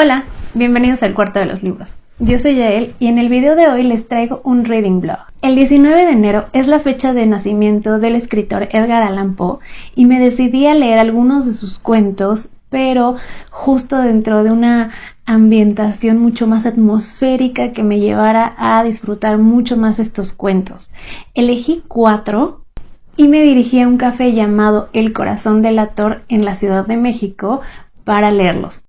Hola, bienvenidos al Cuarto de los Libros. Yo soy Yael y en el video de hoy les traigo un reading blog. El 19 de enero es la fecha de nacimiento del escritor Edgar Allan Poe y me decidí a leer algunos de sus cuentos, pero justo dentro de una ambientación mucho más atmosférica que me llevara a disfrutar mucho más estos cuentos. Elegí 4 y me dirigí a un café llamado El Corazón Delator en la Ciudad de México para leerlos.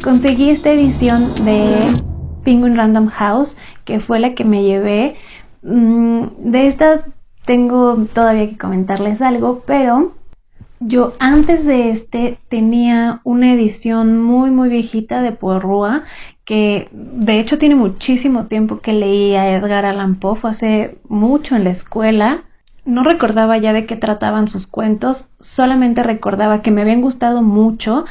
Conseguí esta edición de Penguin Random House, que fue la que me llevé. De esta tengo todavía que comentarles algo, pero yo antes de tenía una edición muy viejita de Porrúa, que de hecho tiene muchísimo tiempo que leí a Edgar Allan Poe, fue hace mucho en la escuela. No recordaba ya de qué trataban sus cuentos, solamente recordaba que me habían gustado mucho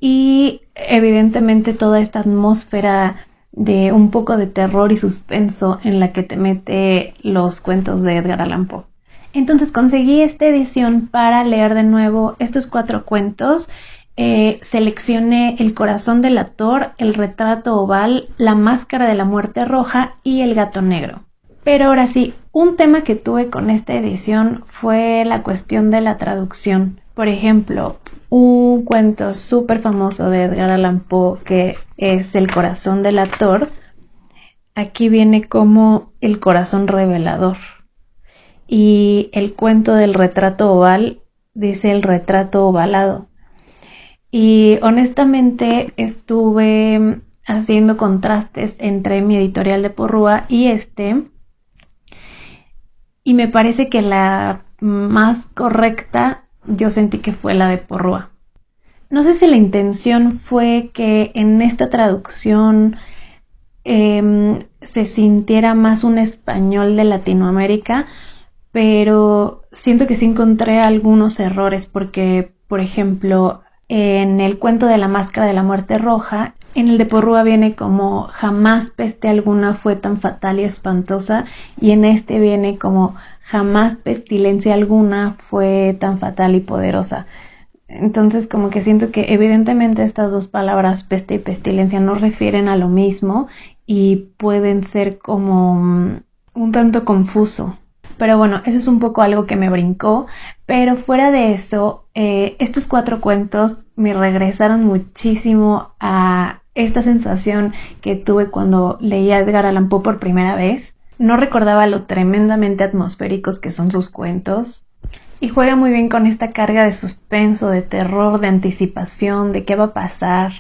y evidentemente toda esta atmósfera de un poco de terror y suspenso en la que te mete los cuentos de Edgar Allan Poe. Entonces conseguí esta edición para leer de nuevo estos 4 cuentos. Seleccioné El Corazón Delator, El Retrato Oval, La Máscara de la Muerte Roja y El Gato Negro. Pero ahora sí, un tema que tuve con esta edición fue la cuestión de la traducción. Por ejemplo, un cuento súper famoso de Edgar Allan Poe que es El Corazón Delator, aquí viene como El Corazón Revelador. Y el cuento del Retrato Oval dice El Retrato Ovalado. Y honestamente estuve haciendo contrastes entre mi editorial de Porrúa y y me parece que la más correcta yo sentí que fue la de Porrúa. No sé si la intención fue que en esta traducción se sintiera más un español de Latinoamérica, pero siento que sí encontré algunos errores porque, por ejemplo, en el cuento de La Máscara de la Muerte Roja, en el de Porrúa viene como jamás peste alguna fue tan fatal y espantosa, y en este viene como jamás pestilencia alguna fue tan fatal y poderosa. Entonces como que siento que evidentemente estas dos palabras, peste y pestilencia, no refieren a lo mismo y pueden ser como un tanto confuso. Pero bueno, eso es un poco algo que me brincó. Pero fuera de eso, estos 4 cuentos me regresaron muchísimo a esta sensación que tuve cuando leí a Edgar Allan Poe por primera vez. No recordaba lo tremendamente atmosféricos que son sus cuentos. Y juega muy bien con esta carga de suspenso, de terror, de anticipación, de qué va a pasar.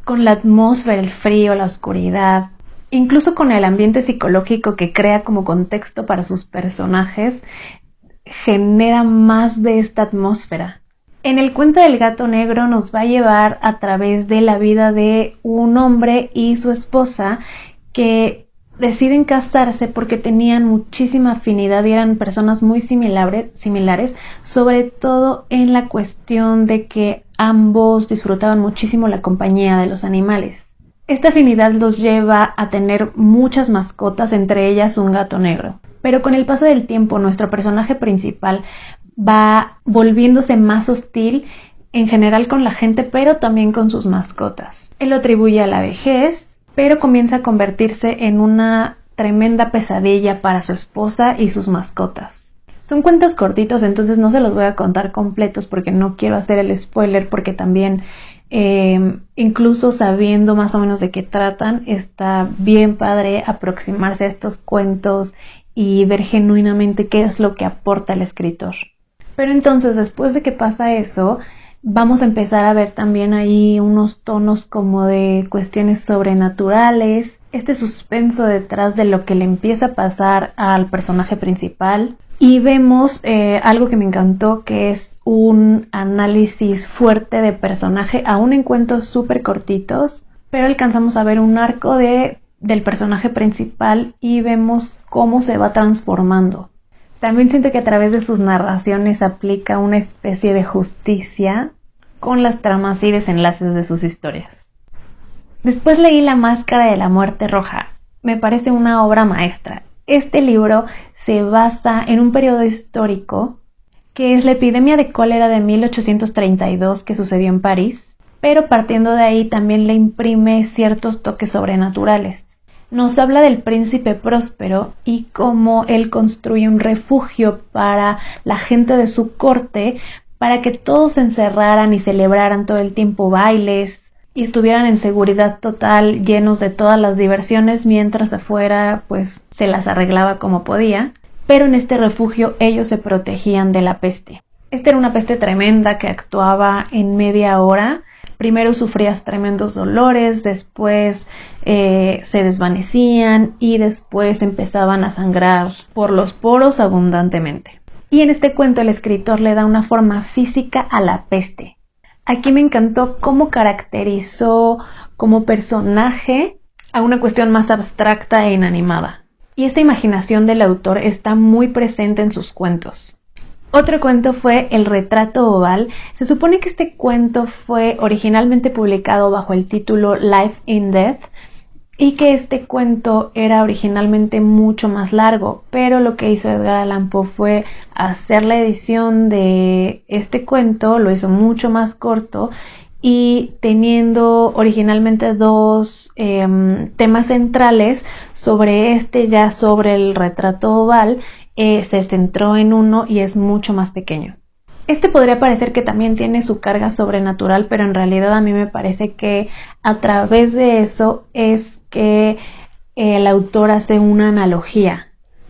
Con la atmósfera, el frío, la oscuridad. Incluso con el ambiente psicológico que crea como contexto para sus personajes, genera más de esta atmósfera. En el cuento del Gato Negro nos va a llevar a través de la vida de un hombre y su esposa que deciden casarse porque tenían muchísima afinidad y eran personas muy similares, sobre todo en la cuestión de que ambos disfrutaban muchísimo la compañía de los animales. Esta afinidad los lleva a tener muchas mascotas, entre ellas un gato negro. Pero con el paso del tiempo, nuestro personaje principal va volviéndose más hostil en general con la gente, pero también con sus mascotas. Él lo atribuye a la vejez, pero comienza a convertirse en una tremenda pesadilla para su esposa y sus mascotas. Son cuentos cortitos, entonces no se los voy a contar completos porque no quiero hacer el spoiler, porque también incluso sabiendo más o menos de qué tratan, está bien padre aproximarse a estos cuentos y ver genuinamente qué es lo que aporta el escritor. Pero entonces, después de que pasa eso, vamos a empezar a ver también ahí unos tonos como de cuestiones sobrenaturales, este suspenso detrás de lo que le empieza a pasar al personaje principal. Y vemos algo que me encantó, que es un análisis fuerte de personaje, aún en cuentos súper cortitos, pero alcanzamos a ver un arco del personaje principal y vemos cómo se va transformando. También siento que a través de sus narraciones aplica una especie de justicia con las tramas y desenlaces de sus historias. Después leí La Máscara de la Muerte Roja. Me parece una obra maestra. Este libro se basa en un periodo histórico que es la epidemia de cólera de 1832 que sucedió en París, pero partiendo de ahí también le imprime ciertos toques sobrenaturales. Nos habla del príncipe próspero y cómo él construye un refugio para la gente de su corte, para que todos se encerraran y celebraran todo el tiempo bailes y estuvieran en seguridad total, llenos de todas las diversiones, mientras afuera pues se las arreglaba como podía. Pero en este refugio ellos se protegían de la peste. Esta era una peste tremenda que actuaba en media hora. Primero sufrías tremendos dolores, después se desvanecían y después empezaban a sangrar por los poros abundantemente. Y en este cuento el escritor le da una forma física a la peste. Aquí me encantó cómo caracterizó como personaje a una cuestión más abstracta e inanimada. Y esta imaginación del autor está muy presente en sus cuentos. Otro cuento fue El Retrato Oval. Se supone que este cuento fue originalmente publicado bajo el título Life in Death y que este cuento era originalmente mucho más largo, pero lo que hizo Edgar Allan Poe fue hacer la edición de este cuento, lo hizo mucho más corto y teniendo originalmente dos temas centrales, sobre el retrato oval, se centró en uno y es mucho más pequeño. Este podría parecer que también tiene su carga sobrenatural, pero en realidad a mí me parece que a través de eso es que el autor hace una analogía.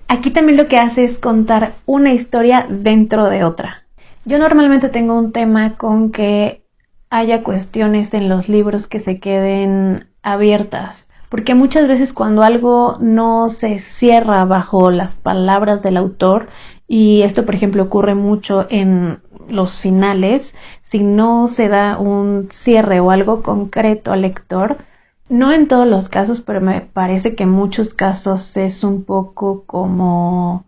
Aquí también lo que hace es contar una historia dentro de otra. Yo normalmente tengo un tema con que haya cuestiones en los libros que se queden abiertas, porque muchas veces cuando algo no se cierra bajo las palabras del autor, y esto por ejemplo ocurre mucho en los finales, si no se da un cierre o algo concreto al lector, no en todos los casos, pero me parece que en muchos casos es un poco como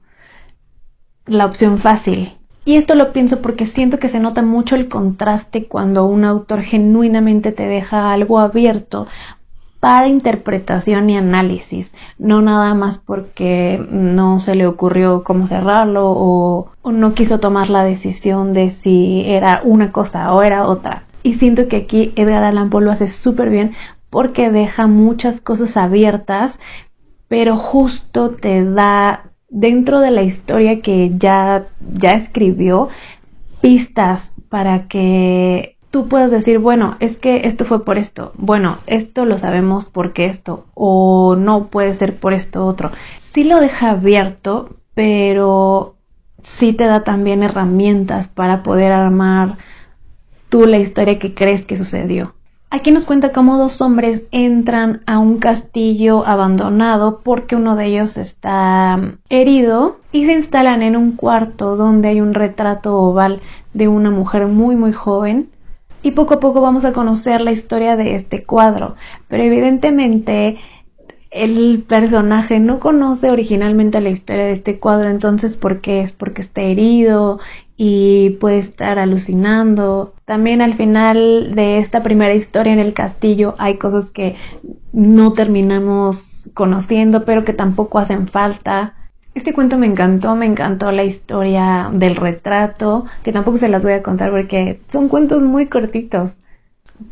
la opción fácil. Y esto lo pienso porque siento que se nota mucho el contraste cuando un autor genuinamente te deja algo abierto para interpretación y análisis, no nada más porque no se le ocurrió cómo cerrarlo o no quiso tomar la decisión de si era una cosa o era otra. Y siento que aquí Edgar Allan Poe lo hace súper bien porque deja muchas cosas abiertas, pero justo te da dentro de la historia que ya escribió pistas para que tú puedes decir, bueno, es que esto fue por esto, bueno, esto lo sabemos porque esto, o no puede ser por esto otro. Sí lo deja abierto, pero sí te da también herramientas para poder armar tú la historia que crees que sucedió. Aquí nos cuenta cómo dos hombres entran a un castillo abandonado porque uno de ellos está herido y se instalan en un cuarto donde hay un retrato oval de una mujer muy muy joven. Y poco a poco vamos a conocer la historia de este cuadro, pero evidentemente el personaje no conoce originalmente la historia de este cuadro, entonces ¿por qué? Es porque está herido y puede estar alucinando. También al final de esta primera historia en el castillo hay cosas que no terminamos conociendo, pero que tampoco hacen falta. Este cuento me encantó la historia del retrato, que tampoco se las voy a contar porque son cuentos muy cortitos,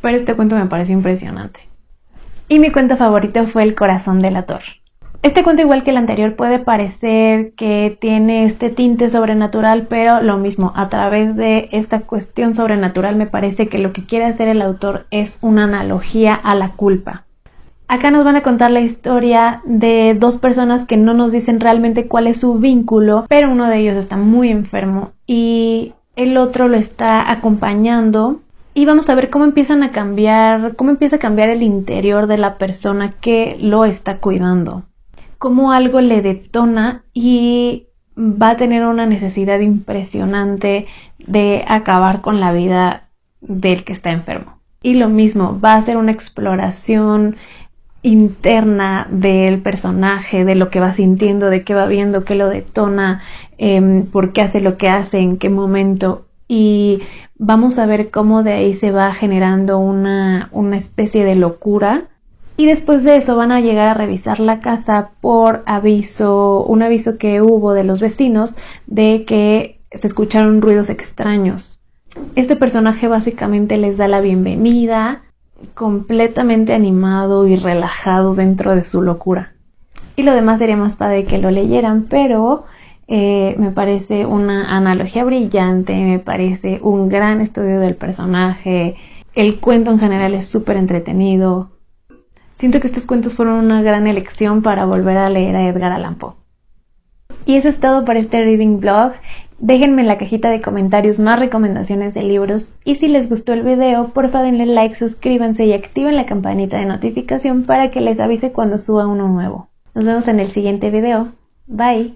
pero este cuento me pareció impresionante. Y mi cuento favorito fue El Corazón Delator. Este cuento, igual que el anterior, puede parecer que tiene este tinte sobrenatural, pero lo mismo, a través de esta cuestión sobrenatural me parece que lo que quiere hacer el autor es una analogía a la culpa. Acá nos van a contar la historia de dos personas que no nos dicen realmente cuál es su vínculo, pero uno de ellos está muy enfermo y el otro lo está acompañando. Y vamos a ver cómo empieza a cambiar el interior de la persona que lo está cuidando. Cómo algo le detona y va a tener una necesidad impresionante de acabar con la vida del que está enfermo. Y lo mismo, va a ser una exploración interna del personaje, de lo que va sintiendo, de qué va viendo, qué lo detona, por qué hace lo que hace, en qué momento. Y vamos a ver cómo de ahí se va generando una especie de locura. Y después de eso van a llegar a revisar la casa por un aviso que hubo de los vecinos de que se escucharon ruidos extraños. Este personaje básicamente les da la bienvenida, completamente animado y relajado dentro de su locura. Y lo demás sería más padre que lo leyeran, pero me parece una analogía brillante, me parece un gran estudio del personaje. El cuento en general es súper entretenido. Siento que estos cuentos fueron una gran elección para volver a leer a Edgar Allan Poe. Y eso es todo para este reading blog. Déjenme en la cajita de comentarios más recomendaciones de libros y si les gustó el video, porfa denle like, suscríbanse y activen la campanita de notificación para que les avise cuando suba uno nuevo. Nos vemos en el siguiente video. Bye.